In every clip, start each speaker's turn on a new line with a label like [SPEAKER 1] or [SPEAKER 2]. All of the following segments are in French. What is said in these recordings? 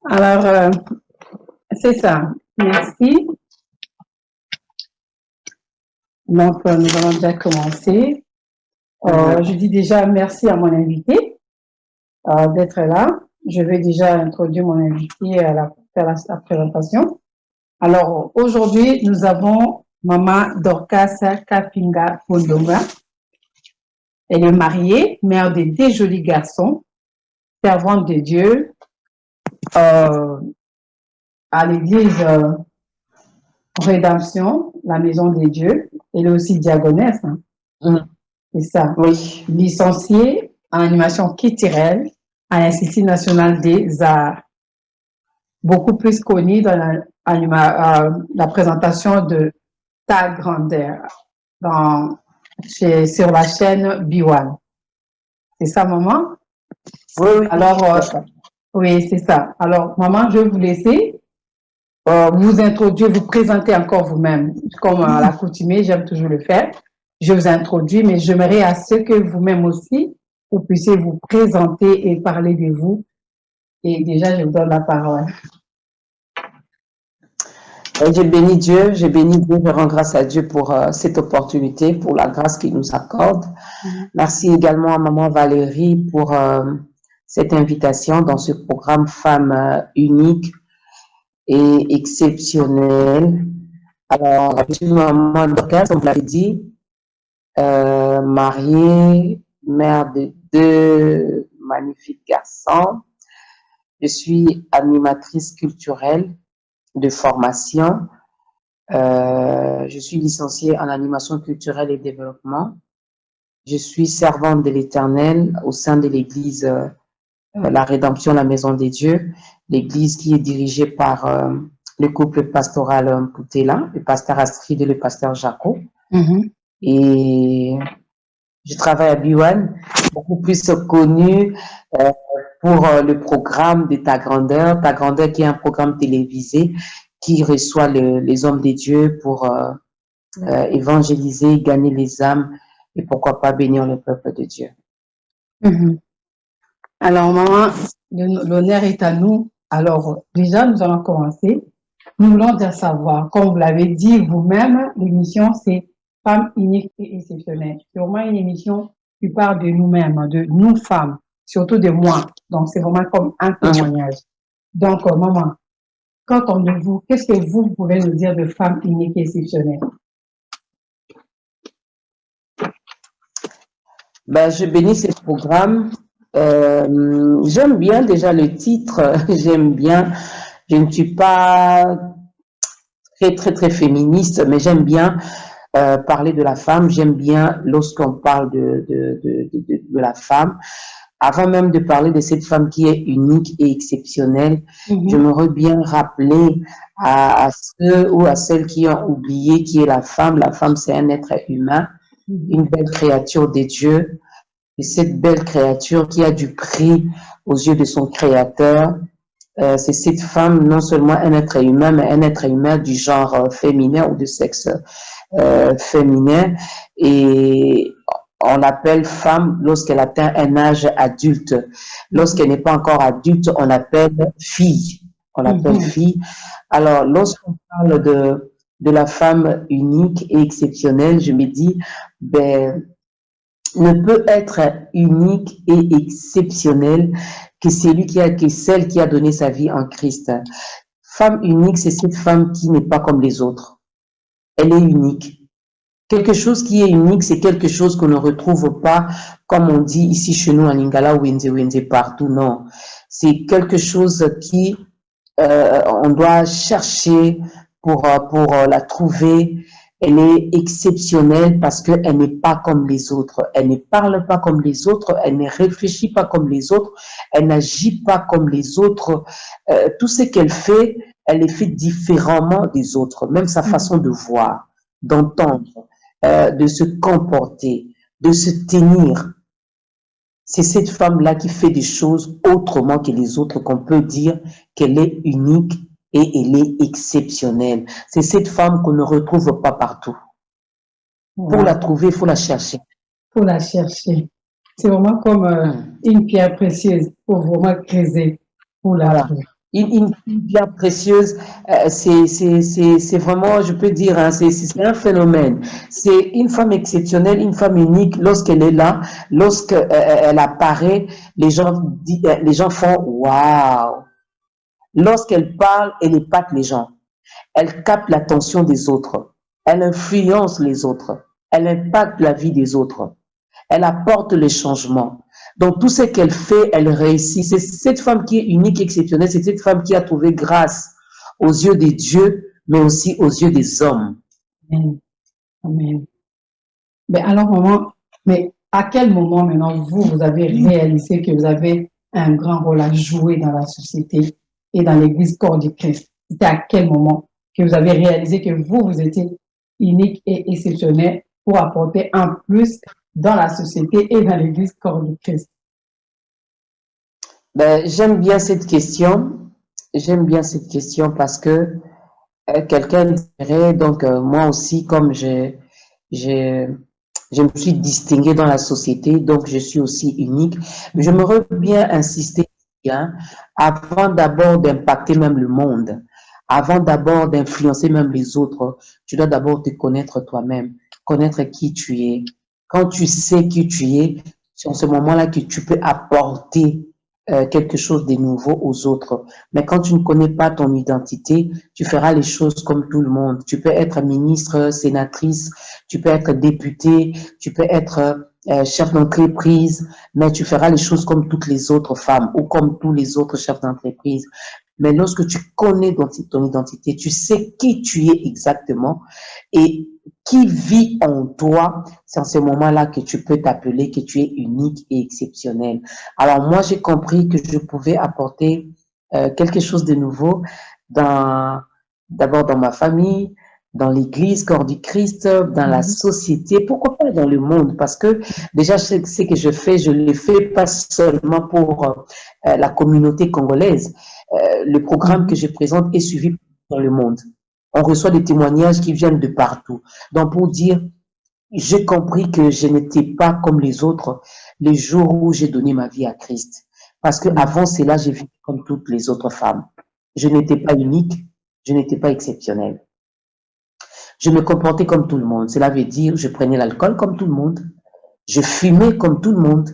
[SPEAKER 1] Alors, c'est ça. Merci. Donc, nous allons déjà commencer. Je dis déjà merci à mon invité d'être là. Je vais déjà introduire mon invité à faire la présentation. Alors, aujourd'hui, nous avons Maman Dorcas Kapinga Pondonga. Elle est mariée, mère de 2 jolis garçons, servante de Dieu à l'église Rédemption, la maison de Dieu. Elle est aussi diaconesse. C'est ça.
[SPEAKER 2] Oui.
[SPEAKER 1] Licenciée en animation culturelle à l'Institut national des arts. Beaucoup plus connue dans la présentation de Ta grandeur sur la chaîne B1. C'est ça, maman?
[SPEAKER 2] Oui.
[SPEAKER 1] Alors, oui, c'est ça. Alors, maman, je vais vous laisser vous introduire, vous présenter encore vous-même. Comme à l'accoutumée, j'aime toujours le faire. Je vous introduis, mais j'aimerais à ce que vous-même aussi, vous puissiez vous présenter et parler de vous. Et déjà, je vous donne la parole.
[SPEAKER 2] Je bénis Dieu, je rends grâce à Dieu pour cette opportunité, pour la grâce qu'il nous accorde. Merci également à Maman Valérie pour cette invitation dans ce programme Femmes unique et exceptionnel. Alors, je suis Maman Dorcas, comme vous l'avez dit, mariée, mère de 2 magnifiques garçons. Je suis animatrice culturelle de formation. Je suis licenciée en animation culturelle et développement. Je suis servante de l'Éternel au sein de l'église La Rédemption, la Maison des Dieux, l'église qui est dirigée par le couple pastoral Poutela, le pasteur Astrid et le pasteur Jaco. Et je travaille à B1, beaucoup plus connu pour le programme de Ta grandeur qui est un programme télévisé qui reçoit les hommes de Dieu pour évangéliser, gagner les âmes et pourquoi pas bénir le peuple de Dieu.
[SPEAKER 1] Alors, maman, l'honneur est à nous. Alors, déjà, nous allons commencer. Nous voulons déjà savoir, comme vous l'avez dit vous-même, l'émission, c'est Femmes uniques et exceptionnelles. C'est vraiment une émission qui parle de nous-mêmes, de nous femmes, surtout de moi. Donc, c'est vraiment comme un témoignage. Donc, maman, qu'entendez-vous? Qu'est-ce que vous pouvez nous dire de Femmes uniques et exceptionnelles?
[SPEAKER 2] Je bénis ce programme. J'aime bien déjà le titre. J'aime bien. Je ne suis pas très féministe, mais j'aime bien parler de la femme. J'aime bien lorsqu'on parle de la femme. Avant même de parler de cette femme qui est unique et exceptionnelle, j'aimerais bien rappeler à ceux ou à celles qui ont oublié qui est la femme. La femme, c'est un être humain, une belle créature de Dieu. Et cette belle créature qui a du prix aux yeux de son Créateur, c'est cette femme, non seulement un être humain, mais un être humain du genre féminin ou de sexe féminin. Et on l'appelle femme lorsqu'elle atteint un âge adulte. Lorsqu'elle n'est pas encore adulte, on l'appelle fille. On l'appelle fille. Alors, lorsqu'on parle de la femme unique et exceptionnelle, je me dis, ne peut être unique et exceptionnelle que celle qui a donné sa vie en Christ. Femme unique, c'est cette femme qui n'est pas comme les autres. Elle est unique. Quelque chose qui est unique, c'est quelque chose qu'on ne retrouve pas, comme on dit ici chez nous en Lingala, Wenze partout, non. C'est quelque chose qui, on doit chercher pour la trouver. Elle est exceptionnelle parce qu'elle n'est pas comme les autres. Elle ne parle pas comme les autres. Elle ne réfléchit pas comme les autres. Elle n'agit pas comme les autres. Tout ce qu'elle fait, elle est fait différemment des autres. Même sa façon de voir, d'entendre, de se comporter, de se tenir. C'est cette femme-là qui fait des choses autrement que les autres qu'on peut dire qu'elle est unique et elle est exceptionnelle. C'est cette femme qu'on ne retrouve pas partout. Pour la trouver, il faut la chercher.
[SPEAKER 1] Il faut la chercher. C'est vraiment comme une pierre précieuse pour vraiment creuser, pour la
[SPEAKER 2] Voilà.
[SPEAKER 1] trouver.
[SPEAKER 2] Une pierre précieuse, c'est vraiment, je peux dire, hein, c'est un phénomène. C'est une femme exceptionnelle, une femme unique. Lorsqu'elle est là, lorsqu'elle apparaît, les gens font waouh. Lorsqu'elle parle, elle épate les gens. Elle capte l'attention des autres. Elle influence les autres. Elle impacte la vie des autres. Elle apporte les changements. Donc, tout ce qu'elle fait, elle réussit. C'est cette femme qui est unique, exceptionnelle. C'est cette femme qui a trouvé grâce aux yeux des dieux, mais aussi aux yeux des hommes.
[SPEAKER 1] Amen. Amen. Mais alors, maman, mais à quel moment maintenant vous avez réalisé que vous avez un grand rôle à jouer dans la société et dans l'Église corps du Christ? C'était à quel moment que vous avez réalisé que vous étiez unique et exceptionnel pour apporter un plus dans la société et dans l'Église corps du Christ?
[SPEAKER 2] Ben, j'aime bien cette question. J'aime bien cette question parce que quelqu'un dirait, donc moi aussi, comme je, je me suis distinguée dans la société, donc je suis aussi unique. J'aimerais bien insister, hein, avant d'abord d'impacter même le monde, avant d'abord d'influencer même les autres, tu dois d'abord te connaître toi-même, connaître qui tu es. Quand tu sais qui tu es, c'est en ce moment-là que tu peux apporter quelque chose de nouveau aux autres. Mais quand tu ne connais pas ton identité, tu feras les choses comme tout le monde. Tu peux être ministre, sénatrice, tu peux être député, tu peux être chef d'entreprise, mais tu feras les choses comme toutes les autres femmes ou comme tous les autres chefs d'entreprise. Mais lorsque tu connais ton identité, tu sais qui tu es exactement et qui vit en toi, c'est en ce moment-là que tu peux t'appeler que tu es unique et exceptionnel. Alors moi, j'ai compris que je pouvais apporter quelque chose de nouveau d'abord dans ma famille, dans l'église, corps du Christ, dans la société, pourquoi pas dans le monde, parce que déjà ce que je fais, je le fais pas seulement pour la communauté congolaise. Le programme que je présente est suivi dans le monde. On reçoit des témoignages qui viennent de partout. Donc pour dire, j'ai compris que je n'étais pas comme les autres les jours où j'ai donné ma vie à Christ. Parce que avant cela, j'ai vécu comme toutes les autres femmes. Je n'étais pas unique, je n'étais pas exceptionnelle. Je me comportais comme tout le monde. Cela veut dire, je prenais l'alcool comme tout le monde. Je fumais comme tout le monde.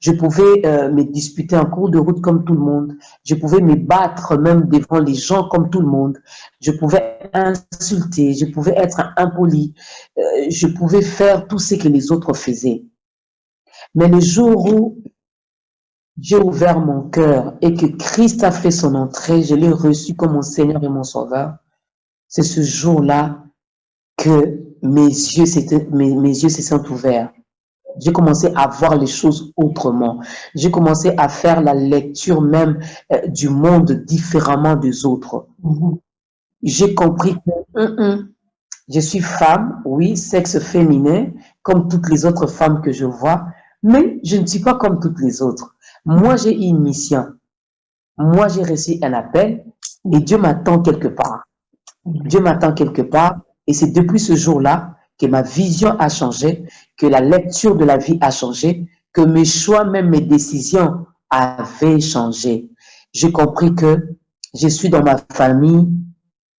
[SPEAKER 2] Je pouvais me disputer en cours de route comme tout le monde. Je pouvais me battre même devant les gens comme tout le monde. Je pouvais insulter, je pouvais être impoli. Je pouvais faire tout ce que les autres faisaient. Mais le jour où j'ai ouvert mon cœur et que Christ a fait son entrée, je l'ai reçu comme mon Seigneur et mon Sauveur, c'est ce jour-là que mes yeux se sont ouverts. J'ai commencé à voir les choses autrement. J'ai commencé à faire la lecture même du monde différemment des autres. J'ai compris que je suis femme, oui, sexe féminin, comme toutes les autres femmes que je vois, mais je ne suis pas comme toutes les autres. Moi, j'ai une mission. Moi, j'ai reçu un appel et Dieu m'attend quelque part. Dieu m'attend quelque part et c'est depuis ce jour-là que ma vision a changé, que la lecture de la vie a changé, que mes choix, même mes décisions avaient changé. J'ai compris que je suis dans ma famille.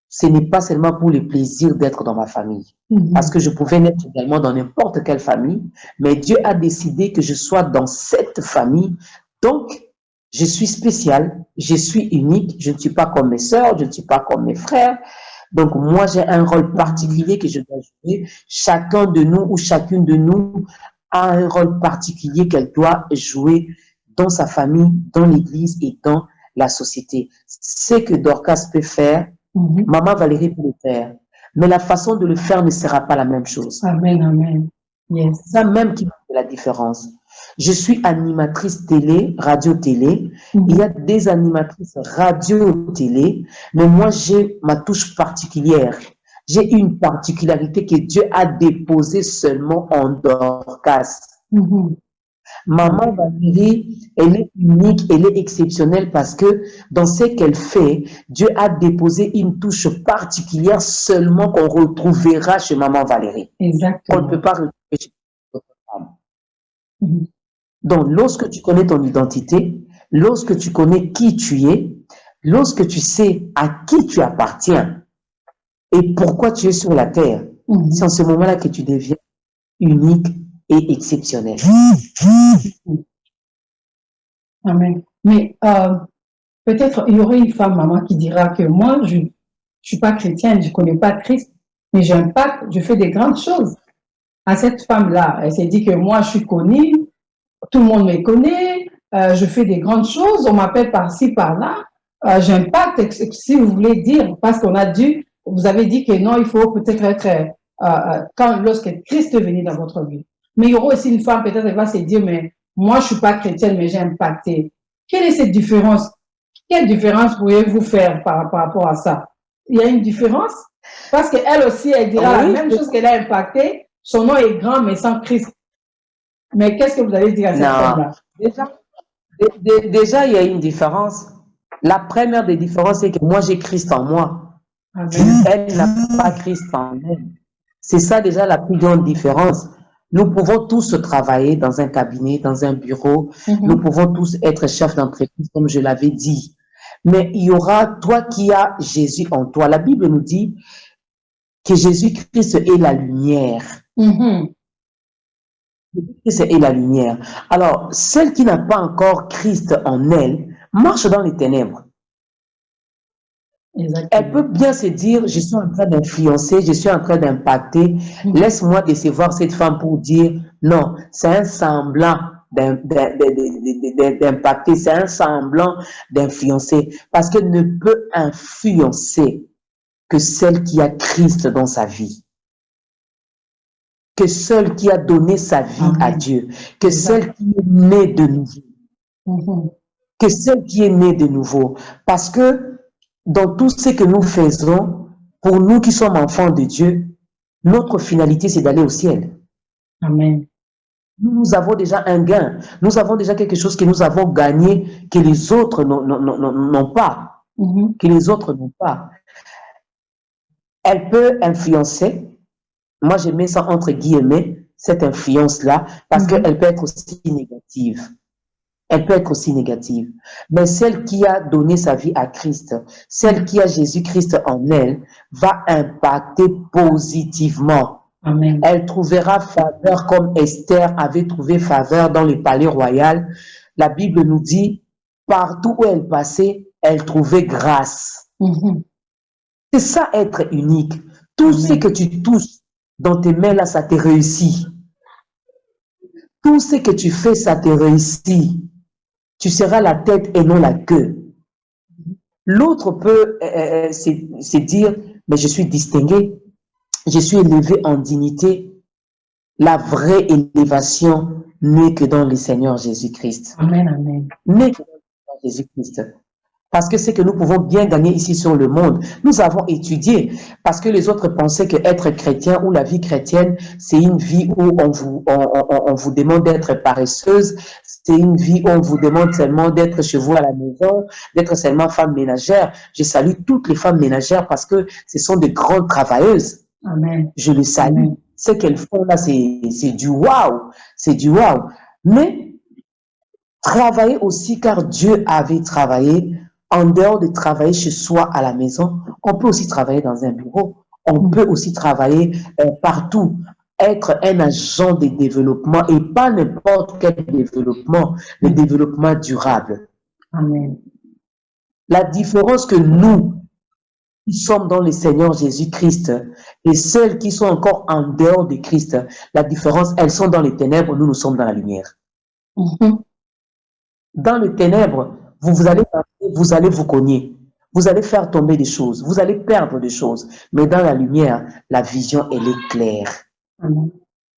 [SPEAKER 2] Ce n'est pas seulement pour le plaisir d'être dans ma famille, parce que je pouvais naître également dans n'importe quelle famille, mais Dieu a décidé que je sois dans cette famille. Donc, je suis spécial, je suis unique, je ne suis pas comme mes sœurs, je ne suis pas comme mes frères. Donc, moi, j'ai un rôle particulier que je dois jouer. Chacun de nous ou chacune de nous a un rôle particulier qu'elle doit jouer dans sa famille, dans l'église et dans la société. Ce que Dorcas peut faire, Maman Valérie peut le faire. Mais la façon de le faire ne sera pas la même chose.
[SPEAKER 1] Amen, amen. Yes.
[SPEAKER 2] C'est ça même qui fait la différence. Je suis animatrice télé, radio-télé. Il y a des animatrices radio-télé, mais moi, j'ai ma touche particulière. J'ai une particularité que Dieu a déposée seulement en Dorcas. Maman Valérie, elle est unique, elle est exceptionnelle parce que dans ce qu'elle fait, Dieu a déposé une touche particulière seulement qu'on retrouvera chez Maman Valérie.
[SPEAKER 1] Exactement.
[SPEAKER 2] On ne peut pas retrouver chez d'autres femmes. Donc, lorsque tu connais ton identité, lorsque tu connais qui tu es, lorsque tu sais à qui tu appartiens et pourquoi tu es sur la terre, c'est en ce moment-là que tu deviens unique et exceptionnel.
[SPEAKER 1] Amen. Mais peut-être il y aurait une femme, maman, qui dira que moi, je ne suis pas chrétienne, je ne connais pas Christ, mais j'impacte, je fais des grandes choses. À cette femme-là, elle s'est dit que moi, je suis connue, tout le monde me connaît, je fais des grandes choses, on m'appelle par-ci, par-là, j'impacte, si vous voulez dire, parce qu'on a dû, vous avez dit que non, il faut peut-être être, lorsque Christ est venu dans votre vie. Mais il y aura aussi une femme, peut-être, elle va se dire, mais moi, je ne suis pas chrétienne, mais j'ai impacté. Quelle est cette différence? Quelle différence pourriez-vous faire par rapport à ça? Il y a une différence? Parce qu'elle aussi, elle dira la même chose qu'elle a impacté. Son nom est grand, mais sans Christ. Mais qu'est-ce que vous allez dire à cette femme-là?
[SPEAKER 2] Déjà, il y a une différence. La première des différences, c'est que moi, j'ai Christ en moi.
[SPEAKER 1] Amen.
[SPEAKER 2] Elle n'a pas Christ en elle. C'est ça déjà la plus grande différence. Nous pouvons tous travailler dans un cabinet, dans un bureau. Nous pouvons tous être chefs d'entreprise, comme je l'avais dit. Mais il y aura toi qui as Jésus en toi. La Bible nous dit que Jésus-Christ est la lumière. Jésus-Christ est la lumière. Alors, celle qui n'a pas encore Christ en elle marche dans les ténèbres.
[SPEAKER 1] Exactement.
[SPEAKER 2] Elle peut bien se dire, je suis en train d'influencer, je suis en train d'impacter. Laisse-moi décevoir cette femme pour dire, non, c'est un semblant d'impacter, c'est un semblant d'influencer. Parce qu'elle ne peut influencer que celle qui a Christ dans sa vie. Que celle qui a donné sa vie à Dieu. Que celle qui est née de nouveau. Que celle qui est née de nouveau. Parce que dans tout ce que nous faisons, pour nous qui sommes enfants de Dieu, notre finalité, c'est d'aller au ciel.
[SPEAKER 1] Amen.
[SPEAKER 2] Nous avons déjà un gain. Nous avons déjà quelque chose que nous avons gagné que les autres n'ont pas. Que les autres n'ont pas. Elle peut influencer. Moi, je mets ça entre guillemets, cette influence-là, parce qu'elle peut être aussi négative. Elle peut être aussi négative. Mais celle qui a donné sa vie à Christ, celle qui a Jésus-Christ en elle, va impacter positivement.
[SPEAKER 1] Amen.
[SPEAKER 2] Elle trouvera faveur comme Esther avait trouvé faveur dans le palais royal. La Bible nous dit, partout où elle passait, elle trouvait grâce. C'est ça être unique. Tout ce que tu touches dans tes mains là, ça te réussit. Tout ce que tu fais, ça te réussit. Tu seras la tête et non la queue. L'autre peut se dire, mais je suis distingué, je suis élevé en dignité. La vraie élévation n'est que dans le Seigneur Jésus-Christ.
[SPEAKER 1] Amen, amen.
[SPEAKER 2] N'est que dans le Seigneur Jésus-Christ. Parce que c'est que nous pouvons bien gagner ici sur le monde. Nous avons étudié parce que les autres pensaient que être chrétien ou la vie chrétienne, c'est une vie où on vous demande d'être paresseuse. C'est une vie où on vous demande seulement d'être chez vous à la maison, d'être seulement femme ménagère. Je salue toutes les femmes ménagères parce que ce sont de grandes travailleuses.
[SPEAKER 1] Amen.
[SPEAKER 2] Je le salue.
[SPEAKER 1] Amen.
[SPEAKER 2] Ce qu'elles font là, c'est du waouh. C'est du waouh. Mais travailler aussi, car Dieu avait travaillé. En dehors de travailler chez soi à la maison, on peut aussi travailler dans un bureau. On peut aussi travailler partout. Être un agent de développement et pas n'importe quel développement, le développement durable.
[SPEAKER 1] Amen.
[SPEAKER 2] La différence que nous, qui sommes dans le Seigneur Jésus-Christ et celles qui sont encore en dehors de Christ, la différence, elles sont dans les ténèbres, nous sommes dans la lumière. Dans les ténèbres, vous allez vous cogner, vous allez faire tomber des choses, vous allez perdre des choses. Mais dans la lumière, la vision, elle est claire.
[SPEAKER 1] Amen.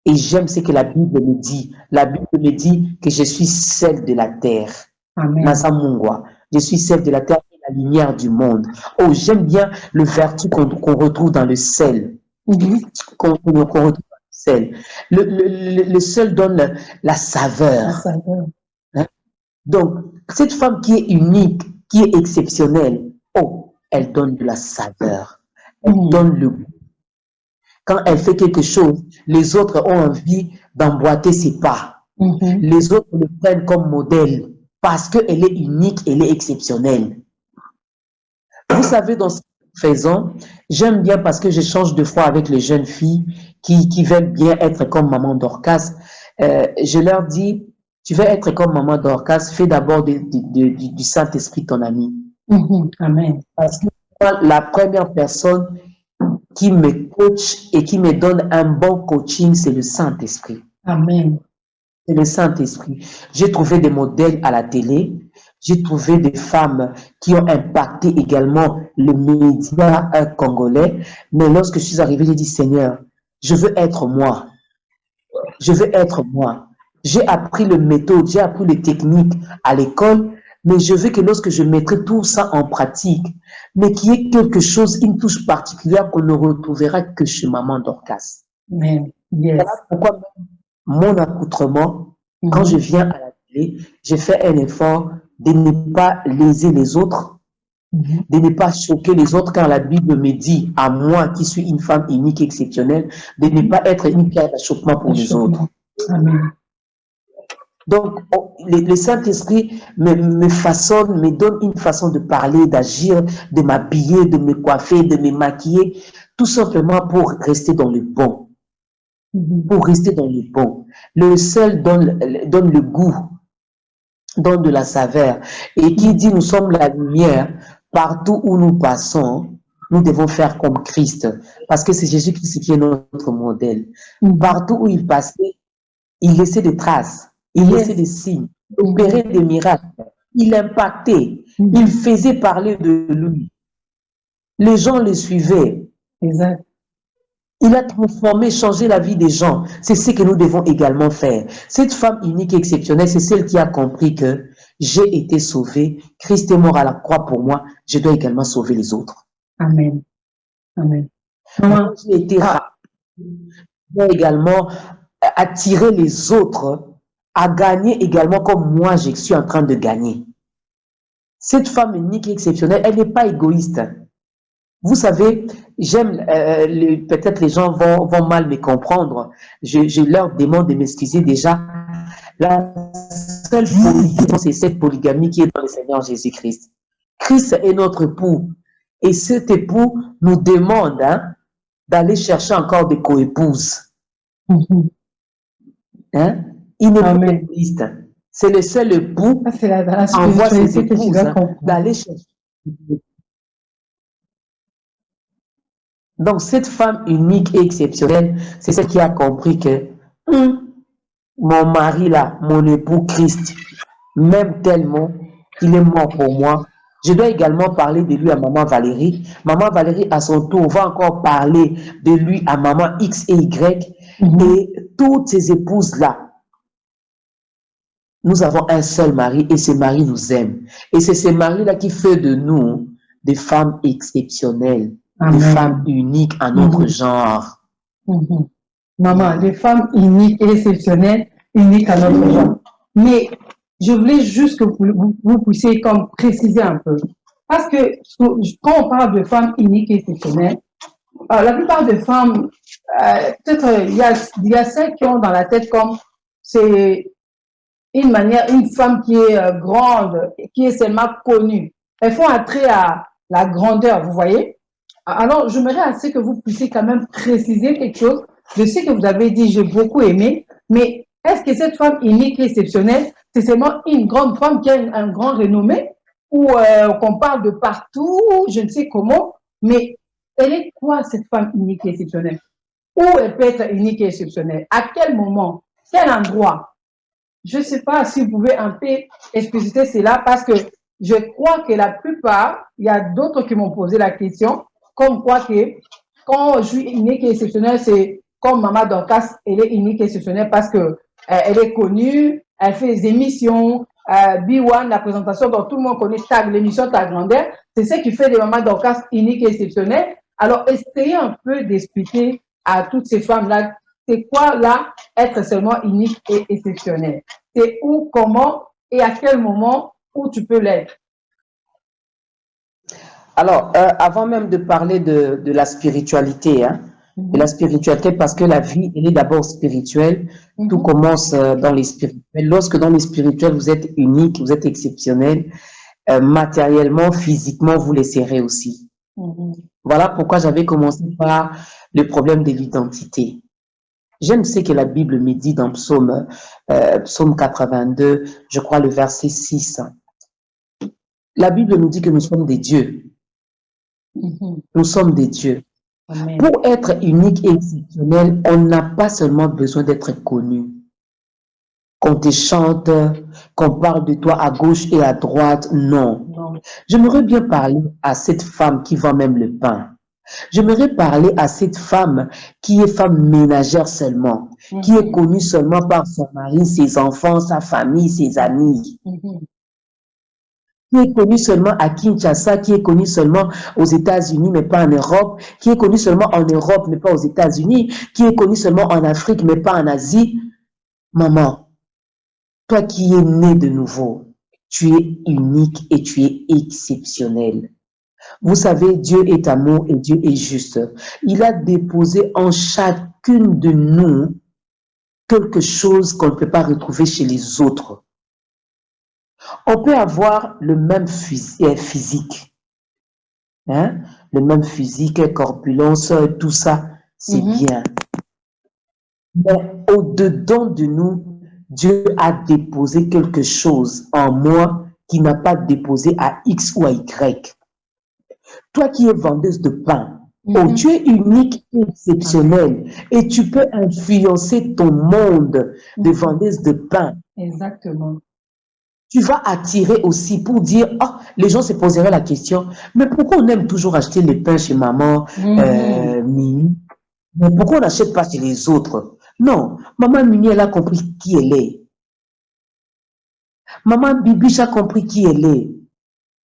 [SPEAKER 2] Et j'aime ce que la Bible me dit. La Bible me dit que je suis celle de la terre.
[SPEAKER 1] Amen.
[SPEAKER 2] Nasamungwa. Je suis celle de la terre et la lumière du monde. Oh, j'aime bien le vertu qu'on retrouve dans le sel. Qu'on retrouve dans le sel. Le sel donne la saveur.
[SPEAKER 1] La saveur.
[SPEAKER 2] Hein? Donc, cette femme qui est unique, qui est exceptionnelle, oh, elle donne de la saveur. Elle donne le goût. Quand elle fait quelque chose, les autres ont envie d'emboîter ses pas. Les autres le prennent comme modèle. parce qu'elle est unique, elle est exceptionnelle. Vous savez, dans ce que nous faisons, j'aime bien parce que j'échange de fois avec les jeunes filles qui veulent bien être comme maman Dorcas. Je leur dis, tu veux être comme maman Dorcas, fais d'abord du Saint-Esprit ton ami.
[SPEAKER 1] Amen.
[SPEAKER 2] Parce que moi, la première personne qui me coach et qui me donne un bon coaching, c'est le Saint-Esprit.
[SPEAKER 1] Amen.
[SPEAKER 2] C'est le Saint-Esprit. J'ai trouvé des modèles à la télé. J'ai trouvé des femmes qui ont impacté également le média congolais. Mais lorsque je suis arrivé, j'ai dit, Seigneur, je veux être moi. Je veux être moi. J'ai appris le méthode, j'ai appris les techniques à l'école, mais je veux que lorsque je mettrai tout ça en pratique, mais qu'il y ait quelque chose, une touche particulière qu'on ne retrouvera que chez maman Dorcas.
[SPEAKER 1] Amen. Yes.
[SPEAKER 2] Voilà pourquoi mon accoutrement, quand je viens à la télé, j'ai fait un effort de ne pas léser les autres, de ne pas choquer les autres, car la Bible me dit, à moi qui suis une femme unique et exceptionnelle, de ne pas être une pierre d'achoppement pour les autres.
[SPEAKER 1] Amen.
[SPEAKER 2] Donc, le Saint-Esprit me façonne, me donne une façon de parler, d'agir, de m'habiller, de me coiffer, de me maquiller, tout simplement pour rester dans le bon. Pour rester dans le bon. Le sel donne le goût, donne de la saveur. Et qui dit nous sommes la lumière, partout où nous passons, nous devons faire comme Christ. Parce que c'est Jésus-Christ qui est notre modèle. Partout où il passait, il laissait des traces, il laissait des signes, il opérait des miracles, il impactait, il faisait parler de lui. Les gens le suivaient.
[SPEAKER 1] Exact.
[SPEAKER 2] Il a transformé, changé la vie des gens. C'est ce que nous devons également faire. Cette femme unique et exceptionnelle, c'est celle qui a compris que j'ai été sauvée, Christ est mort à la croix pour moi, je dois également sauver les autres.
[SPEAKER 1] Amen. Amen.
[SPEAKER 2] Moi, j'ai été je dois également attirer les autres à gagner également comme moi je suis en train de gagner. Cette femme unique et exceptionnelle, elle n'est pas égoïste. Vous savez, j'aime, peut-être les gens vont mal me comprendre. Je leur demande de m'excuser déjà. La seule polygamie, c'est cette polygamie qui est dans le Seigneur Jésus-Christ. Christ est notre époux. Et cet époux nous demande d'aller chercher encore des coépouses. Hein? Il n'est pas égoïste. C'est le seul époux
[SPEAKER 1] qui
[SPEAKER 2] envoie ses épouses d'aller chercher. Donc, cette femme unique et exceptionnelle, c'est celle qui a compris que mon mari là, mon époux Christ, m'aime tellement qu'il est mort pour moi. Je dois également parler de lui à maman Valérie. Maman Valérie, à son tour, va encore parler de lui à maman X et Y. Et toutes ces épouses-là, nous avons un seul mari et ce mari nous aime. Et c'est ce mari-là qui fait de nous des femmes exceptionnelles. Amen. Des femmes uniques à notre genre.
[SPEAKER 1] Maman, des femmes uniques et exceptionnelles, uniques à notre genre. Mais je voulais juste que vous puissiez comme préciser un peu. Parce que quand on parle de femmes uniques et exceptionnelles, la plupart des femmes, peut-être il y a celles qui ont dans la tête comme c'est une femme qui est grande, qui est seulement connue. Elles font attrait à la grandeur, vous voyez? Alors, j'aimerais assez que vous puissiez quand même préciser quelque chose. Je sais que vous avez dit, j'ai beaucoup aimé, mais est-ce que cette femme unique et exceptionnelle, c'est seulement une grande femme qui a un grand renommé ou qu'on parle de partout, je ne sais comment, mais elle est quoi cette femme unique et exceptionnelle? Où elle peut être unique et exceptionnelle? À quel moment? Quel endroit? Je ne sais pas si vous pouvez un peu expliciter cela parce que je crois que la plupart, il y a d'autres qui m'ont posé la question, comme quoi que quand je suis unique et exceptionnelle, c'est comme Maman Dorcas, elle est unique et exceptionnelle parce que elle est connue, elle fait des émissions, B1, la présentation dont tout le monde connaît l'émission Ta Grandeur, c'est ce qui fait de Maman Dorcas unique et exceptionnelle. Alors, essayez un peu d'expliquer à toutes ces femmes-là, c'est quoi là, être seulement unique et exceptionnelle? C'est où, comment et à quel moment où tu peux l'être?
[SPEAKER 2] Alors, avant même de parler de la spiritualité, Et la spiritualité, parce que la vie, elle est d'abord spirituelle. Tout commence dans les spirituels. Lorsque dans les spirituels, vous êtes unique, vous êtes exceptionnel, matériellement, physiquement, vous le serez aussi. Voilà pourquoi j'avais commencé par le problème de l'identité. J'aime ce que la Bible me dit dans Psaume 82, je crois le verset 6. La Bible nous dit que nous sommes des dieux. Nous sommes des dieux.
[SPEAKER 1] Amen.
[SPEAKER 2] Pour être unique et exceptionnel, on n'a pas seulement besoin d'être connu. Qu'on te chante, qu'on parle de toi à gauche et à droite, non. J'aimerais bien parler à cette femme qui vend même le pain. J'aimerais parler à cette femme qui est femme ménagère seulement, qui est connue seulement par son mari, ses enfants, sa famille, ses amis. Qui est connue seulement à Kinshasa, qui est connue seulement aux États-Unis, mais pas en Europe, qui est connue seulement en Europe, mais pas aux États-Unis, qui est connue seulement en Afrique, mais pas en Asie. Maman, toi qui es né de nouveau, tu es unique et tu es exceptionnel. Vous savez, Dieu est amour et Dieu est juste. Il a déposé en chacune de nous quelque chose qu'on ne peut pas retrouver chez les autres. On peut avoir le même physique, hein? Le même physique, corpulence, tout ça, c'est bien. Mais au-dedans de nous, Dieu a déposé quelque chose en moi qui n'a pas déposé à X ou à Y. Toi qui es vendeuse de pain, oh, tu es unique et exceptionnelle et tu peux influencer ton monde de vendeuse de pain.
[SPEAKER 1] Exactement.
[SPEAKER 2] Tu vas attirer aussi pour dire, oh, les gens se poseraient la question, mais pourquoi on aime toujours acheter les pains chez maman Mimi? Mais pourquoi on n'achète pas chez les autres? Non, maman Mimi, elle a compris qui elle est. Maman Bibiche a compris qui elle est.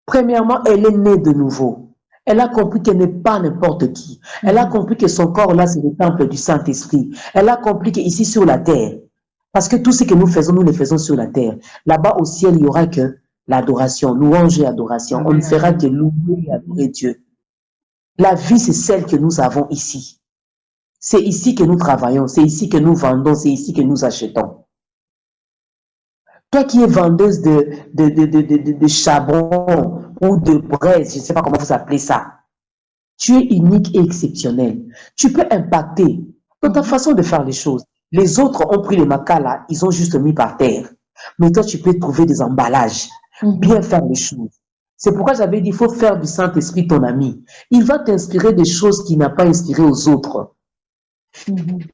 [SPEAKER 2] Premièrement, elle est née de nouveau. Elle a compris qu'elle n'est pas n'importe qui. Elle a compris que son corps là, c'est le temple du Saint-Esprit. Elle a compris qu'ici sur la terre, parce que tout ce que nous faisons, nous le faisons sur la terre. Là-bas au ciel, il n'y aura que l'adoration, louange et adoration. On ne fera que louer et adorer Dieu. La vie, c'est celle que nous avons ici. C'est ici que nous travaillons, c'est ici que nous vendons, c'est ici que nous achetons. Toi qui es vendeuse de charbon ou de braise, je ne sais pas comment vous appelez ça, tu es unique et exceptionnel. Tu peux impacter dans ta façon de faire les choses. Les autres ont pris les macas là, ils ont juste mis par terre. Mais toi, tu peux trouver des emballages, bien faire les choses. C'est pourquoi j'avais dit, il faut faire du Saint-Esprit ton ami. Il va t'inspirer des choses qu'il n'a pas inspirées aux autres.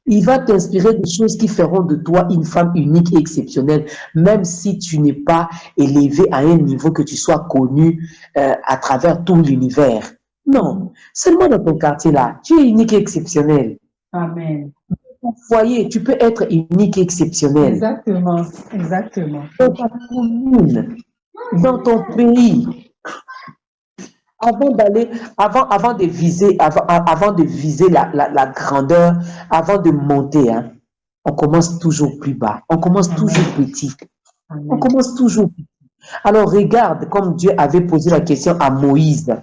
[SPEAKER 2] Il va t'inspirer des choses qui feront de toi une femme unique et exceptionnelle, même si tu n'es pas élevé à un niveau que tu sois connu à travers tout l'univers. Non, seulement dans ton quartier là, tu es unique et exceptionnel.
[SPEAKER 1] Amen.
[SPEAKER 2] Dans ton foyer, tu peux être unique et exceptionnel.
[SPEAKER 1] Exactement, exactement.
[SPEAKER 2] Dans ta commune, dans ton pays. Avant de viser la grandeur, avant de monter, hein, on commence toujours plus bas, on commence toujours petit. On commence toujours petit. Alors regarde comme Dieu avait posé la question à Moïse.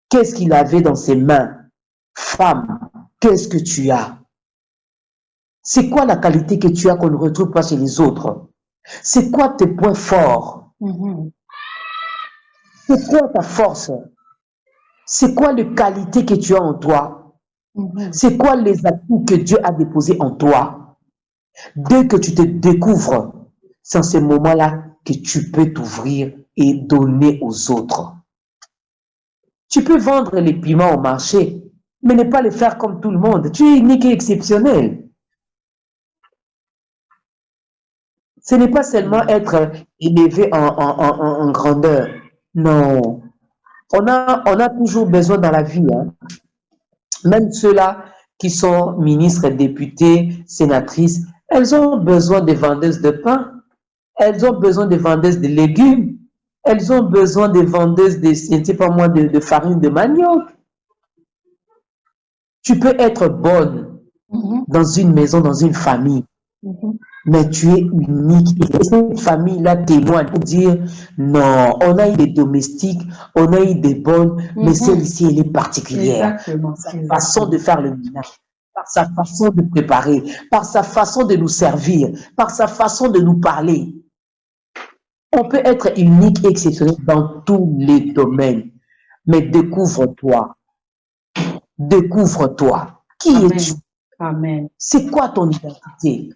[SPEAKER 2] Qu'est-ce qu'il avait dans ses mains? Femme, qu'est-ce que tu as? C'est quoi la qualité que tu as qu'on ne retrouve pas chez les autres? C'est quoi tes points forts? C'est quoi ta force? C'est quoi les qualités que tu as en toi? C'est quoi les atouts que Dieu a déposés en toi? Dès que tu te découvres, c'est en ce moment-là que tu peux t'ouvrir et donner aux autres. Tu peux vendre les piments au marché, mais ne pas les faire comme tout le monde. Tu es unique et exceptionnel. Ce n'est pas seulement être élevé en grandeur. Non. On a toujours besoin dans la vie, hein. Même ceux-là qui sont ministres, députés, sénatrices, elles ont besoin de vendeuses de pain, elles ont besoin de vendeuses de légumes, elles ont besoin de vendeuses de, je ne sais pas moi, de farine de manioc. Tu peux être bonne dans une maison, dans une famille. mais tu es unique. Et cette famille-là témoigne pour dire, non, on a eu des domestiques, on a eu des bonnes, mais celle-ci, elle est particulière.
[SPEAKER 1] Exactement.
[SPEAKER 2] Sa façon de faire le ménage, par sa façon de préparer, par sa façon de nous servir, par sa façon de nous parler. On peut être unique et exceptionnel dans tous les domaines, mais découvre-toi. Découvre-toi. Qui
[SPEAKER 1] Amen.
[SPEAKER 2] es-tu?
[SPEAKER 1] Amen.
[SPEAKER 2] C'est quoi ton identité?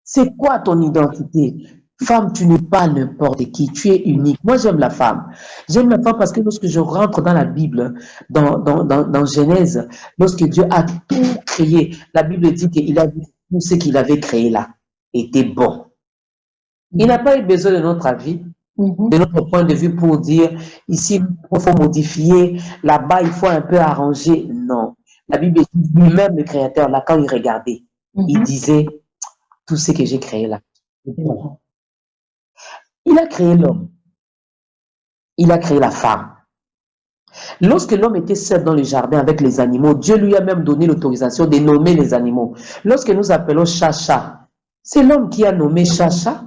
[SPEAKER 2] C'est quoi ton identité? Femme, tu n'es pas n'importe qui, tu es unique. Moi, j'aime la femme. J'aime la femme parce que lorsque je rentre dans la Bible, dans Genèse, lorsque Dieu a tout créé, la Bible dit qu'il a vu tout ce qu'il avait créé là était bon. Il n'a pas eu besoin de notre avis, de notre point de vue pour dire, ici, il faut modifier, là-bas, il faut un peu arranger. Non. La Bible dit lui-même, le Créateur, là, quand il regardait, il disait, tout ce que j'ai créé là. Il a créé l'homme. Il a créé la femme. Lorsque l'homme était seul dans le jardin avec les animaux, Dieu lui a même donné l'autorisation de nommer les animaux. Lorsque nous appelons chat, c'est l'homme qui a nommé chat.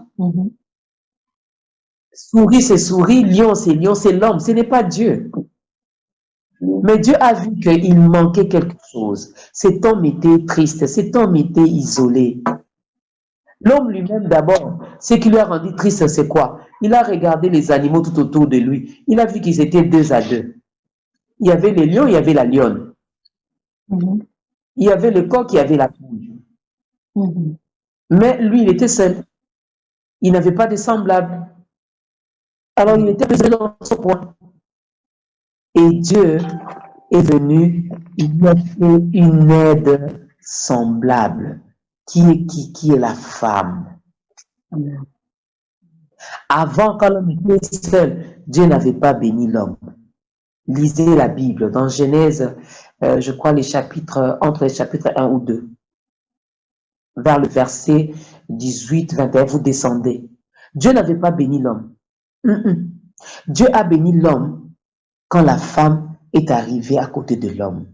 [SPEAKER 2] Souris, c'est souris, lion, c'est l'homme, ce n'est pas Dieu. Mais Dieu a vu qu'il manquait quelque chose. Cet homme était triste, cet homme était isolé. L'homme lui-même d'abord, ce qui lui a rendu triste, c'est quoi? Il a regardé les animaux tout autour de lui. Il a vu qu'ils étaient 2 à 2. Il y avait les lions, il y avait la lionne. Il y avait le coq, il y avait la poule. Mais lui, il était seul. Il n'avait pas de semblable. Alors il était seul dans son coin. Et Dieu est venu, il lui a fait une aide semblable. Qui est la femme. Avant, quand l'homme était seul, Dieu n'avait pas béni l'homme. Lisez la Bible dans Genèse, je crois les chapitres, entre les chapitres 1 ou 2. Vers le verset 18, 21, vous descendez. Dieu n'avait pas béni l'homme. Dieu a béni l'homme quand la femme est arrivée à côté de l'homme.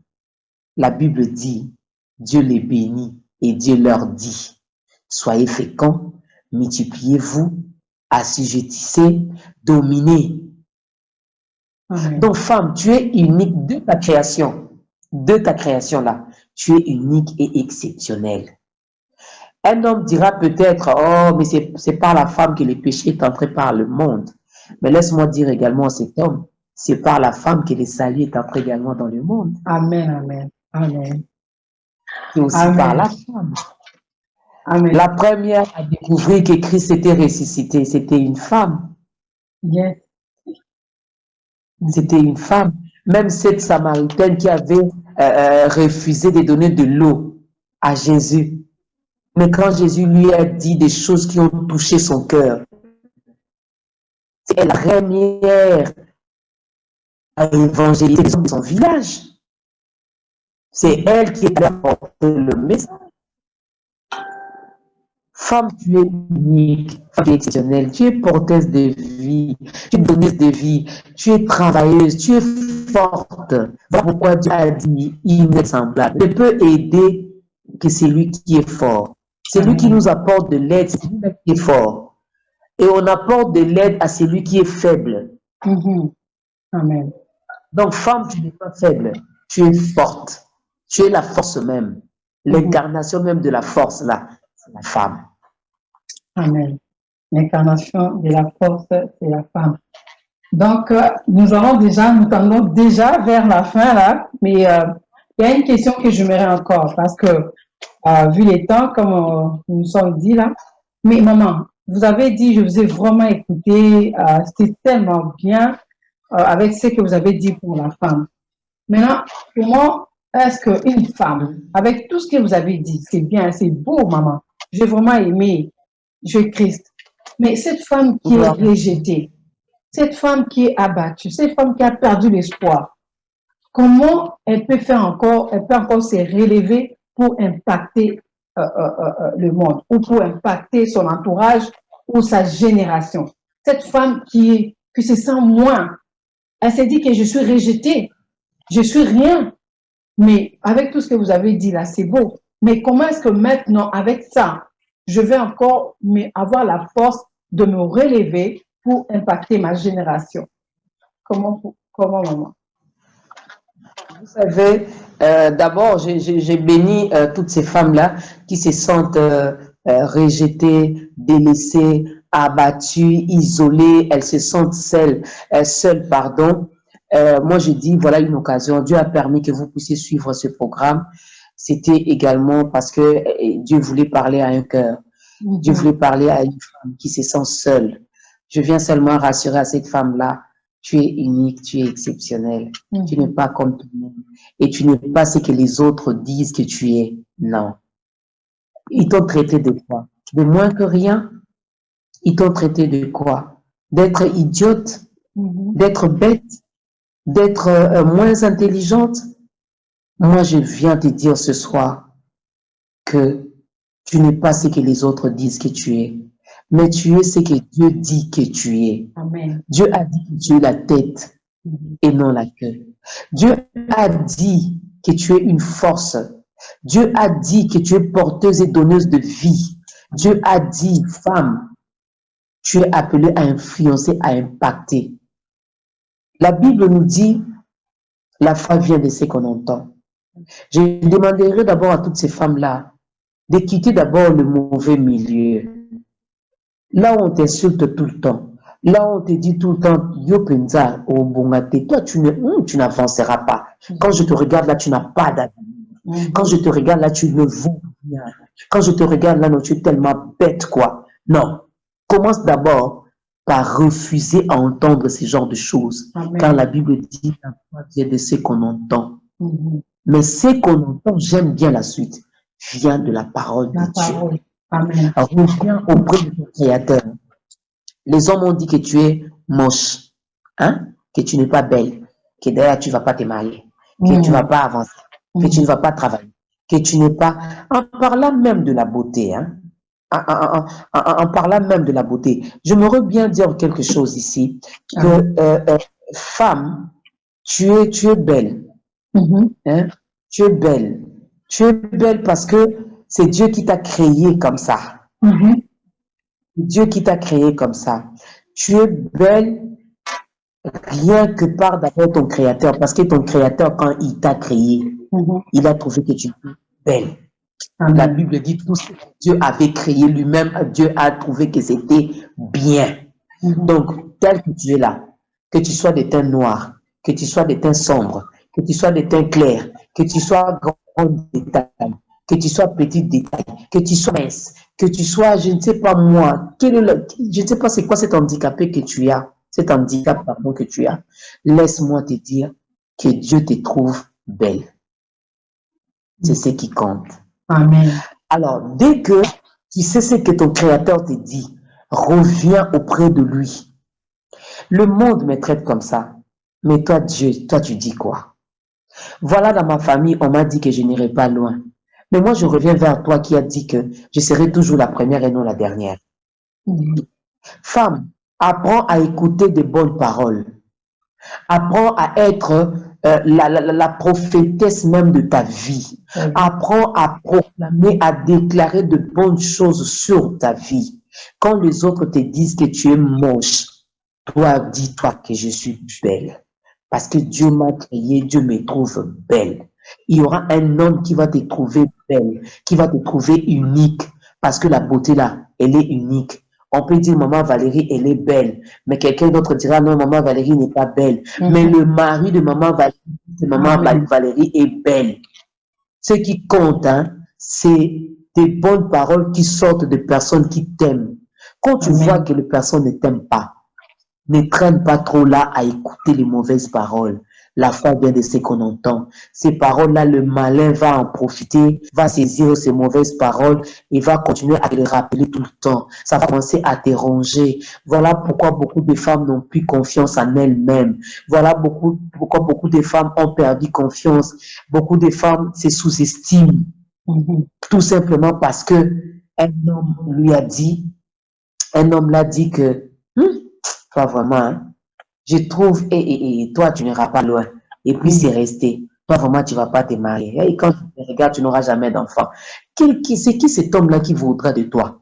[SPEAKER 2] La Bible dit, Dieu les bénit et Dieu leur dit, soyez féconds, multipliez-vous, assujettissez, dominez. Donc, femme, tu es unique de ta création. De ta création là. Tu es unique et exceptionnel. Un homme dira peut-être, oh, mais c'est par la femme que le péché est entré par le monde. Mais laisse-moi dire également à cet homme, c'est par la femme que le salut est entré également dans le monde.
[SPEAKER 1] Amen, amen, amen.
[SPEAKER 2] C'est aussi par la femme.
[SPEAKER 1] Amen.
[SPEAKER 2] La première à découvrir que Christ était ressuscité, c'était une femme.
[SPEAKER 1] Yes.
[SPEAKER 2] C'était une femme. Même cette Samaritaine qui avait refusé de donner de l'eau à Jésus. Mais quand Jésus lui a dit des choses qui ont touché son cœur, c'est la première à évangéliser les hommes de son village. C'est elle qui a apporté le message. Femme, tu es unique, tu es exceptionnelle, tu es porteuse de vie, tu es donneuse de vie, tu es travailleuse, tu es forte. Voilà pourquoi Dieu a dit inassemblable. Ne peut aider que celui qui est fort. C'est lui qui nous apporte de l'aide, c'est lui qui est fort. Et on apporte de l'aide à celui qui est faible.
[SPEAKER 1] Amen.
[SPEAKER 2] Donc, femme, tu n'es pas faible, tu es forte. Tu es la force même. L'incarnation même de la force, là, c'est la femme.
[SPEAKER 1] Amen. L'incarnation de la force, c'est la femme. Donc, nous tendons déjà vers la fin, là, mais il y a une question que j'aimerais encore, parce que, vu les temps, comme nous sommes dit là, mais maman, vous avez dit, je vous ai vraiment écouté, c'était tellement bien avec ce que vous avez dit pour la femme. Maintenant, comment est-ce qu'une femme, avec tout ce que vous avez dit, c'est bien, c'est beau, maman, j'ai vraiment aimé Christ, mais cette femme qui est rejetée, cette femme qui est abattue, cette femme qui a perdu l'espoir, comment elle peut encore se relever pour impacter le monde ou pour impacter son entourage ou sa génération. Cette femme qui se sent moins, elle s'est dit que je suis rejetée, je suis rien. Mais avec tout ce que vous avez dit là, c'est beau. Mais comment est-ce que maintenant, avec ça, je vais encore avoir la force de me relever pour impacter ma génération. Comment maman?
[SPEAKER 2] Vous savez, d'abord, j'ai béni toutes ces femmes-là qui se sentent rejetées, délaissées, abattues, isolées, elles se sentent seules, pardon. Moi, je dis, voilà une occasion. Dieu a permis que vous puissiez suivre ce programme. C'était également parce que Dieu voulait parler à un cœur. Dieu voulait parler à une femme qui se sent seule. Je viens seulement rassurer à cette femme-là, tu es unique, tu es exceptionnel. Tu n'es pas comme tout le monde. Et tu n'es pas ce que les autres disent que tu es. Non. Ils t'ont traité de quoi? De moins que rien? Ils t'ont traité de quoi? D'être idiote? D'être bête? D'être moins intelligente? Moi, je viens te dire ce soir que tu n'es pas ce que les autres disent que tu es, mais tu es ce que Dieu dit que tu es.
[SPEAKER 1] Amen.
[SPEAKER 2] Dieu a dit que tu es la tête et non la queue. Dieu a dit que tu es une force. Dieu a dit que tu es porteuse et donneuse de vie. Dieu a dit, femme, tu es appelée à influencer, à impacter. La Bible nous dit, la foi vient de ce qu'on entend. Je demanderai d'abord à toutes ces femmes-là de quitter d'abord le mauvais milieu. Là où on t'insulte tout le temps, là où on te dit tout le temps, yo penza, oh bongate, toi tu n'avanceras pas. Quand je te regarde là, tu n'as pas d'avenir. Quand je te regarde là, tu ne vaux rien. Quand je te regarde là, non, tu es tellement bête, quoi. Non. Commence d'abord par refuser à entendre ce genre de choses. Amen. Car la Bible dit, la foi vient de ce qu'on entend. Mais ce qu'on entend, j'aime bien la suite, vient de la parole de Dieu.
[SPEAKER 1] Amen.
[SPEAKER 2] Reviens auprès de ton Créateur. Les hommes ont dit que tu es moche, hein? Que tu n'es pas belle, que d'ailleurs tu ne vas pas te marier, que tu ne vas pas avancer, que tu ne vas pas travailler, que tu n'es pas... En parlant même de la beauté, hein? En parlant même de la beauté, j'aimerais bien dire quelque chose ici, que femme, tu es belle. Hein? Tu es belle. Tu es belle parce que c'est Dieu qui t'a créé comme ça. Dieu qui t'a créé comme ça. Tu es belle rien que par d'abord ton Créateur. Parce que ton Créateur, quand il t'a créé, il a trouvé que tu es belle. La Bible dit tout ce que Dieu avait créé lui-même, Dieu a trouvé que c'était bien. Donc, tel que tu es là, que tu sois de teint noir, que tu sois de teint sombre, que tu sois de teint clair, que tu sois grand détail, que tu sois petit détail, que tu sois mince, que tu sois, je ne sais pas moi, je ne sais pas c'est quoi cet handicapé que tu as, cet handicap pardon, que tu as. Laisse-moi te dire que Dieu te trouve belle. C'est ce qui compte.
[SPEAKER 1] Amen.
[SPEAKER 2] Alors, dès que tu sais ce que ton Créateur te dit, reviens auprès de lui. Le monde me traite comme ça. Mais toi, Dieu, toi, tu dis quoi? Voilà, dans ma famille, on m'a dit que je n'irai pas loin. Mais moi, je reviens vers toi qui as dit que je serai toujours la première et non la dernière. Femme, apprends à écouter de bonnes paroles. Apprends à être la prophétesse même de ta vie. Apprends à proclamer, à déclarer de bonnes choses sur ta vie. Quand les autres te disent que tu es moche, toi, dis-toi que je suis belle. Parce que Dieu m'a créé, Dieu me trouve belle. Il y aura un homme qui va te trouver belle, qui va te trouver unique. Parce que la beauté là, elle est unique. On peut dire, maman Valérie, elle est belle. Mais quelqu'un d'autre dira, non, maman Valérie n'est pas belle. Mais le mari de maman Valérie est belle. Ce qui compte, hein, c'est des bonnes paroles qui sortent de personnes qui t'aiment. Quand tu vois que les personnes ne t'aiment pas, ne traîne pas trop là à écouter les mauvaises paroles. La foi vient de ce qu'on entend. Ces paroles-là, le malin va en profiter, va saisir ces mauvaises paroles et va continuer à les rappeler tout le temps. Ça va commencer à te ronger. Voilà pourquoi beaucoup de femmes n'ont plus confiance en elles-mêmes. Voilà pourquoi beaucoup de femmes ont perdu confiance. Beaucoup de femmes se sous-estiment. Tout simplement parce que un homme l'a dit que toi vraiment, hein, je trouve, et toi tu n'iras pas loin. Et puis c'est resté. toi vraiment tu vas pas te marier. Et quand tu te regardes, tu n'auras jamais d'enfant. C'est qui cet homme-là qui voudra de toi?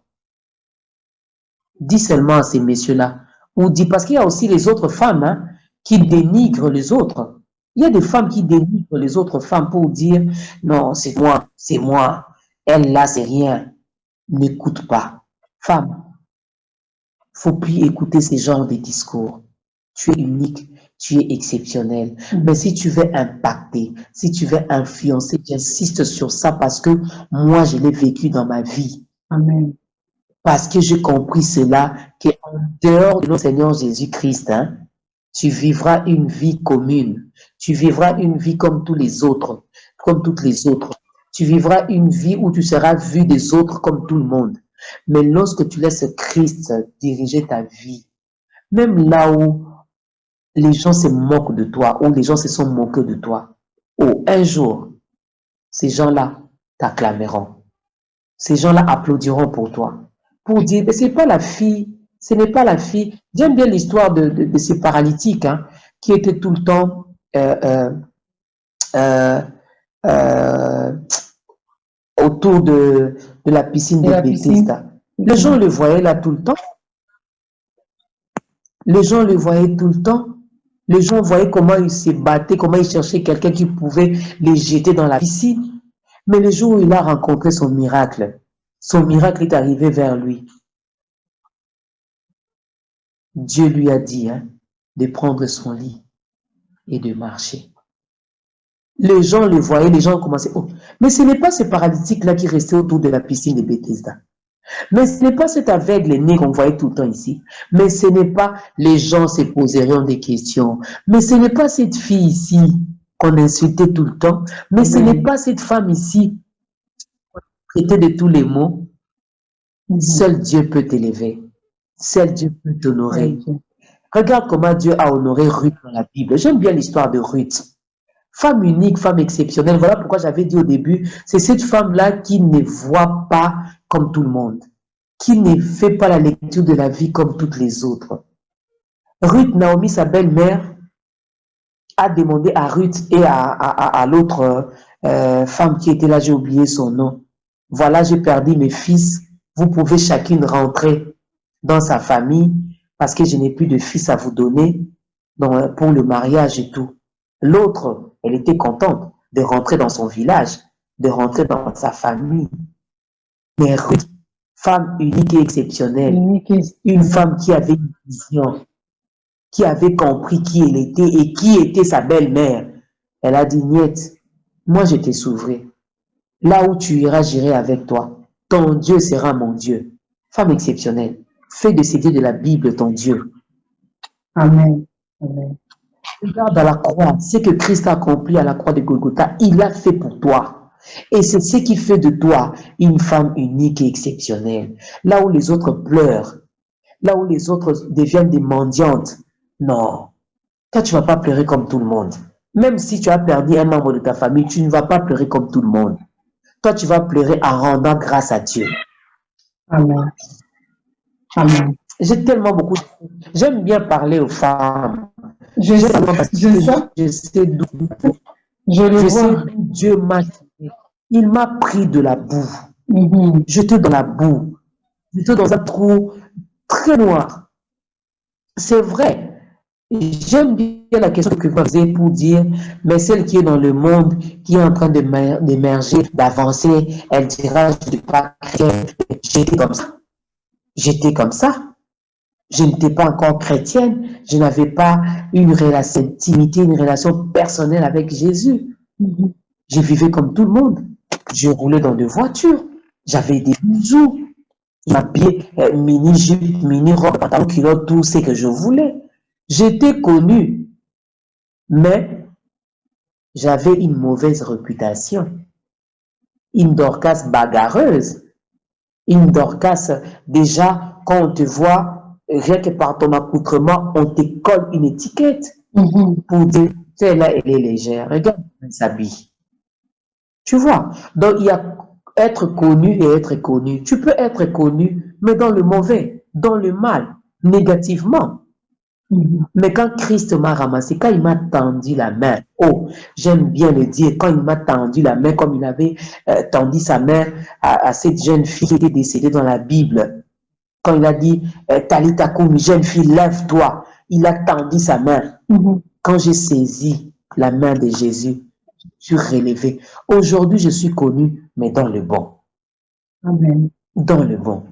[SPEAKER 2] Dis seulement à ces messieurs-là. Ou dis, parce qu'il y a aussi les autres femmes hein, qui dénigrent les autres. Il y a des femmes qui dénigrent les autres femmes pour dire, non, c'est moi, elle là, c'est rien. N'écoute pas. Femme, faut plus écouter ce genre de discours. Tu es unique, tu es exceptionnel. Mais si tu veux impacter, si tu veux influencer, j'insiste sur ça parce que moi, je l'ai vécu dans ma vie.
[SPEAKER 1] Amen.
[SPEAKER 2] Parce que j'ai compris cela, qu'en dehors de notre Seigneur Jésus-Christ, hein, tu vivras une vie commune. Tu vivras une vie comme tous les autres, comme toutes les autres. Tu vivras une vie où tu seras vu des autres comme tout le monde. Mais lorsque tu laisses Christ diriger ta vie, même là où les gens se moquent de toi, où les gens se sont moqués de toi, oh, un jour, ces gens-là t'acclameront. Ces gens-là applaudiront pour toi. Pour dire, mais c'est pas la fille, ce n'est pas la fille. J'aime bien l'histoire de ces paralytiques hein, qui étaient tout le temps euh, autour de la piscine de Bethesda. Les gens le voyaient là tout le temps. Les gens le voyaient tout le temps. Les gens voyaient comment ils se battaient, comment ils cherchaient quelqu'un qui pouvait les jeter dans la piscine. Mais le jour où il a rencontré son miracle est arrivé vers lui. Dieu lui a dit hein, de prendre son lit et de marcher. Les gens le voyaient, les gens ont commencé. Oh, mais ce n'est pas ce paralytique-là qui restait autour de la piscine de Bethesda. Mais ce n'est pas cet aveugle né qu'on voyait tout le temps ici. Mais ce n'est pas, les gens se poseraient des questions. Mais ce n'est pas cette fille ici qu'on insultait tout le temps. Mais ce n'est pas cette femme ici qui traitait de tous les mots. Seul Dieu peut t'élever. Seul Dieu peut t'honorer. Regarde comment Dieu a honoré Ruth dans la Bible. J'aime bien l'histoire de Ruth. Femme unique, femme exceptionnelle. Voilà pourquoi j'avais dit au début, c'est cette femme-là qui ne voit pas comme tout le monde, qui ne fait pas la lecture de la vie comme toutes les autres. Ruth, Naomi, sa belle-mère, a demandé à Ruth et à l'autre femme qui était là, j'ai oublié son nom. Voilà, j'ai perdu mes fils. Vous pouvez chacune rentrer dans sa famille parce que je n'ai plus de fils à vous donner pour le mariage et tout. L'autre, elle était contente de rentrer dans son village, de rentrer dans sa famille. Mais Ruth, femme unique et exceptionnelle, une femme qui avait une vision, qui avait compris qui elle était et qui était sa belle-mère, elle a dit, Niette, moi je te sauverai. Là où tu iras, j'irai avec toi. Ton Dieu sera mon Dieu. Femme exceptionnelle, fais de ces dieux de la Bible ton Dieu.
[SPEAKER 1] Amen. Amen.
[SPEAKER 2] Regarde à la croix, ce que Christ a accompli à la croix de Golgotha, il l'a fait pour toi. Et c'est ce qui fait de toi une femme unique et exceptionnelle. Là où les autres pleurent, là où les autres deviennent des mendiantes, non, toi tu ne vas pas pleurer comme tout le monde. Même si tu as perdu un membre de ta famille, tu ne vas pas pleurer comme tout le monde. Toi tu vas pleurer en rendant grâce à Dieu.
[SPEAKER 1] Amen. Amen.
[SPEAKER 2] J'ai tellement beaucoup. J'aime bien parler aux femmes. Je sais d'où Dieu m'a tiré. Il m'a pris de la boue. J'étais dans la boue. J'étais dans un trou très noir. C'est vrai. J'aime bien la question que vous posez pour dire, mais celle qui est dans le monde, qui est en train d'émerger, d'avancer, elle dira, je ne suis pas chrétienne. J'étais comme ça. J'étais comme ça. Je n'étais pas encore chrétienne, je n'avais pas une relation d'intimité, une relation personnelle avec Jésus. Je vivais comme tout le monde. Je roulais dans des voitures, j'avais des bijoux, m'habillais mini-jupe, mini-robe, pantalon, culotte, tout ce que je voulais. J'étais connue, mais j'avais une mauvaise réputation. Une Dorcas bagarreuse, une Dorcas, déjà, quand on te voit, rien que par ton accoutrement, on te colle une étiquette pour dire, celle-là, elle est légère. Regarde comment elle s'habille. Tu vois? Donc, il y a être connu et être connu. Tu peux être connu, mais dans le mauvais, dans le mal, négativement. Mais quand Christ m'a ramassé, quand il m'a tendu la main, oh, j'aime bien le dire, quand il m'a tendu la main, comme il avait tendu sa main à cette jeune fille qui était décédée dans la Bible, quand il a dit, Talita Koum, jeune fille, lève-toi, il a tendu sa main. Quand j'ai saisi la main de Jésus, je suis relevé. Aujourd'hui, je suis connu, mais dans le bon.
[SPEAKER 1] Amen.
[SPEAKER 2] Dans le bon.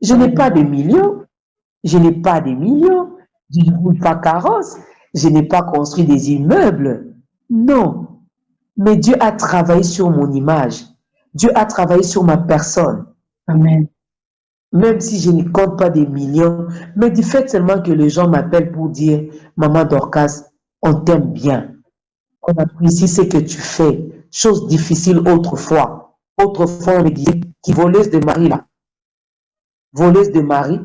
[SPEAKER 2] Je n'ai pas de millions, je n'ai pas de millions, je ne roule pas carrosse, je n'ai pas construit des immeubles. Non. Mais Dieu a travaillé sur mon image. Dieu a travaillé sur ma personne.
[SPEAKER 1] Amen.
[SPEAKER 2] Même si je ne compte pas des millions, mais du fait seulement que les gens m'appellent pour dire, Maman Dorcas, on t'aime bien. On apprécie ce que tu fais. Chose difficile autrefois. Autrefois, on me disait, qui voleuse de mari là. Voleuse de mari,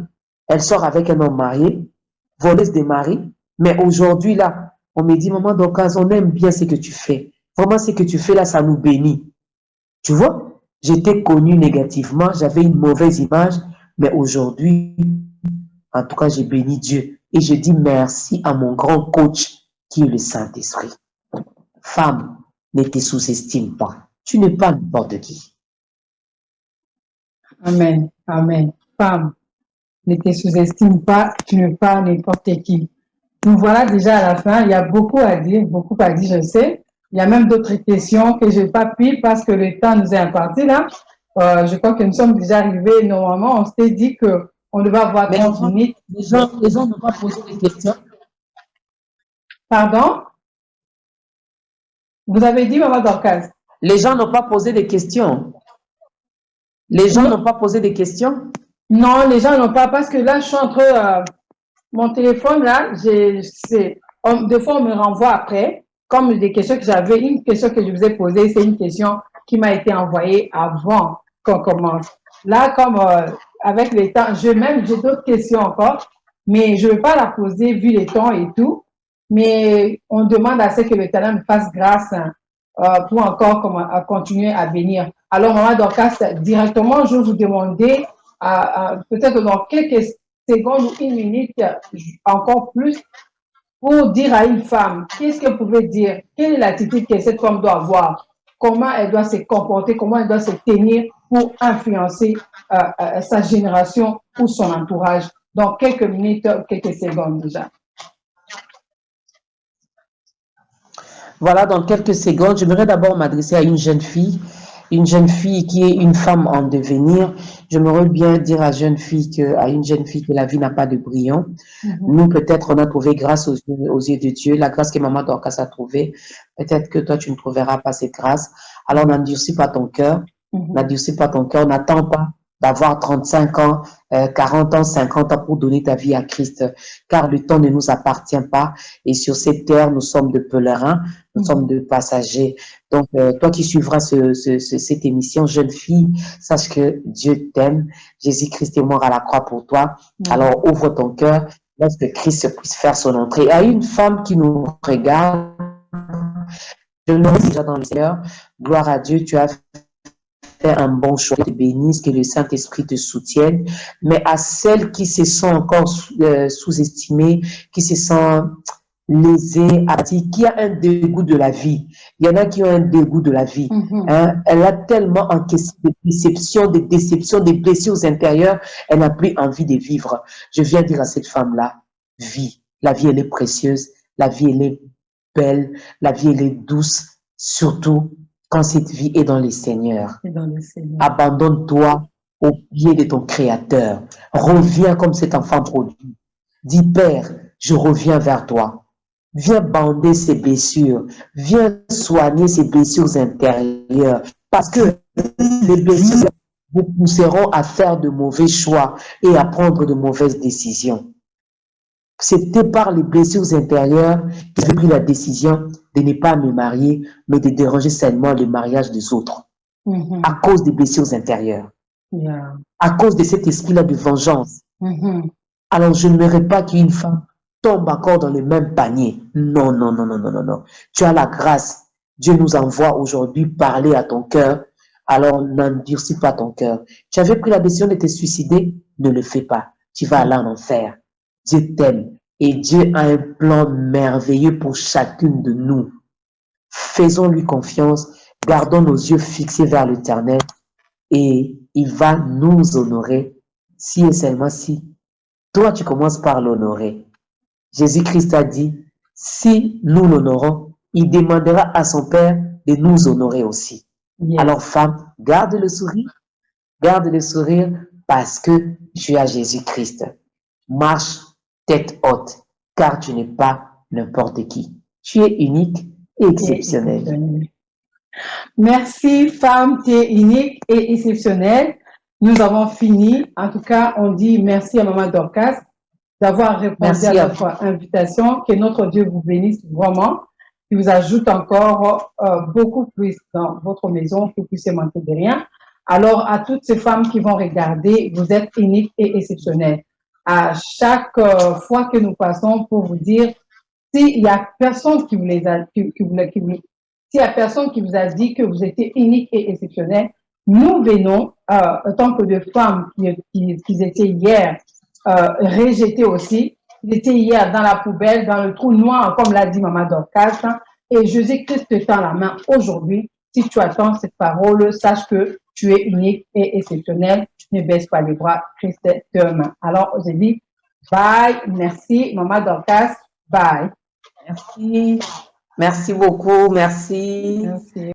[SPEAKER 2] elle sort avec un homme marié, voleuse de mari, mais aujourd'hui là, on me dit, Maman Dorcas, on aime bien ce que tu fais. Vraiment, ce que tu fais là, ça nous bénit. Tu vois, j'étais connu négativement, j'avais une mauvaise image, mais aujourd'hui, en tout cas, j'ai béni Dieu. Et je dis merci à mon grand coach qui est le Saint-Esprit. Femme, ne te sous-estime pas. Tu n'es pas n'importe qui.
[SPEAKER 1] Amen. Amen. Femme, ne te sous-estime pas, tu n'es pas n'importe qui. Nous voilà déjà à la fin. Il y a beaucoup à dire, je sais. Il y a même d'autres questions que je n'ai pas pu parce que le temps nous est imparti là. Je crois que nous sommes déjà arrivés. Normalement, on s'était dit qu'on devait avoir 30 minutes.
[SPEAKER 2] Les gens n'ont pas posé des questions.
[SPEAKER 1] Pardon? Vous avez dit, Maman Dorcas?
[SPEAKER 2] Les gens n'ont pas posé des questions. Les gens n'ont pas posé des questions?
[SPEAKER 1] Non, les gens n'ont pas, parce que là, je suis entre mon téléphone, là, des fois, on me renvoie après, comme des questions que j'avais, une question que je vous ai posée, c'est une question qui m'a été envoyée avant qu'on commence. Là, comme avec le temps, j'ai d'autres questions encore, mais je ne vais pas la poser vu le temps et tout, mais on demande à ce que l'Éternel me fasse grâce pour encore continuer à bénir. Alors, Maman Dorcas, directement, je vais vous demander, peut-être dans quelques secondes ou une minute, encore plus, pour dire à une femme, qu'est-ce que vous pouvez dire? Quelle est l'attitude que cette femme doit avoir? Comment elle doit se comporter? Comment elle doit se tenir pour influencer sa génération ou son entourage? Dans quelques minutes, quelques secondes déjà.
[SPEAKER 2] Voilà, dans quelques secondes, j'aimerais d'abord m'adresser à une jeune fille qui est une femme en devenir. J'aimerais bien dire à une jeune fille que la vie n'a pas de brillant. Nous, peut-être, on a trouvé grâce aux yeux de Dieu, la grâce que Maman Dorcas a trouvée. Peut-être que toi, tu ne trouveras pas cette grâce. Alors, n'endurcis pas ton cœur. N'endurcis pas ton cœur. N'attends pas d'avoir 35 ans, 40 ans, 50 ans pour donner ta vie à Christ, car le temps ne nous appartient pas et sur cette terre, nous sommes de pèlerins, nous sommes de passagers. Donc, toi qui suivras cette émission, jeune fille, sache que Dieu t'aime, Jésus-Christ est mort à la croix pour toi. Alors, ouvre ton cœur, laisse que Christ puisse faire son entrée. À une femme qui nous regarde, je le dis déjà dans le Seigneur, gloire à Dieu, tu as fait un bon choix, te bénisse, que le Saint-Esprit te soutienne, mais à celles qui se sont encore sous-estimées, qui se sont lésées, qui a un dégoût de la vie. Il y en a qui ont un dégoût de la vie. Hein? Elle a tellement encaissé des déceptions, des blessures intérieures, elle n'a plus envie de vivre. Je viens dire à cette femme-là, vis. La vie, elle est précieuse. La vie, elle est belle. La vie, elle est douce. Surtout, quand cette vie est dans le Seigneur. Abandonne-toi au pied de ton Créateur. Reviens comme cet enfant produit. Dis, Père, je reviens vers toi. Viens bander ces blessures. Viens soigner ces blessures intérieures. Parce que les blessures vous pousseront à faire de mauvais choix et à prendre de mauvaises décisions. C'était par les blessures intérieures que j'ai pris la décision de ne pas me marier, mais de déranger seulement le mariage des autres. À cause des blessures intérieures. À cause de cet esprit-là de vengeance. Alors, je n'aimerais pas qu'une femme tombe encore dans le même panier. Non, non, non, non, non, non, non. Tu as la grâce. Dieu nous envoie aujourd'hui parler à ton cœur. Alors, n'endurcis pas ton cœur. Tu avais pris la décision de te suicider, ne le fais pas. Tu vas aller en enfer. Dieu t'aime Et Dieu a un plan merveilleux pour chacune de nous. Faisons-lui confiance, gardons nos yeux fixés vers l'Éternel et il va nous honorer si et seulement si toi tu commences par l'honorer. Jésus-Christ a dit, si nous l'honorons, il demandera à son Père de nous honorer aussi.
[SPEAKER 1] Yes.
[SPEAKER 2] Alors femme, garde le sourire parce que tu as Jésus-Christ. Marche tête haute, car tu n'es pas n'importe qui. Tu es unique et exceptionnel.
[SPEAKER 1] Merci, femme, tu es unique et exceptionnelle. Nous avons fini. En tout cas, on dit merci à Maman Dorcas d'avoir répondu à notre invitation. Que notre Dieu vous bénisse vraiment. Il vous ajoute encore beaucoup plus dans votre maison, que vous puissiez manquer de rien. Alors, à toutes ces femmes qui vont regarder, vous êtes uniques et exceptionnelles. À chaque fois que nous passons pour vous dire, s'il y a personne qui vous les a, s'il y a personne qui vous a dit que vous étiez unique et exceptionnel, nous venons, en tant que deux femmes qui étaient hier rejetées aussi, ils étaient hier dans la poubelle, dans le trou noir, comme l'a dit Maman Dorcas, hein, et Jésus-Christ te tend la main aujourd'hui. Si tu attends cette parole, sache que tu es unique et exceptionnel. Ne baisse pas les bras, Christ te main. Alors, je dis bye, merci, Maman Dorcas, bye.
[SPEAKER 2] Merci. Merci beaucoup, merci.
[SPEAKER 1] Merci.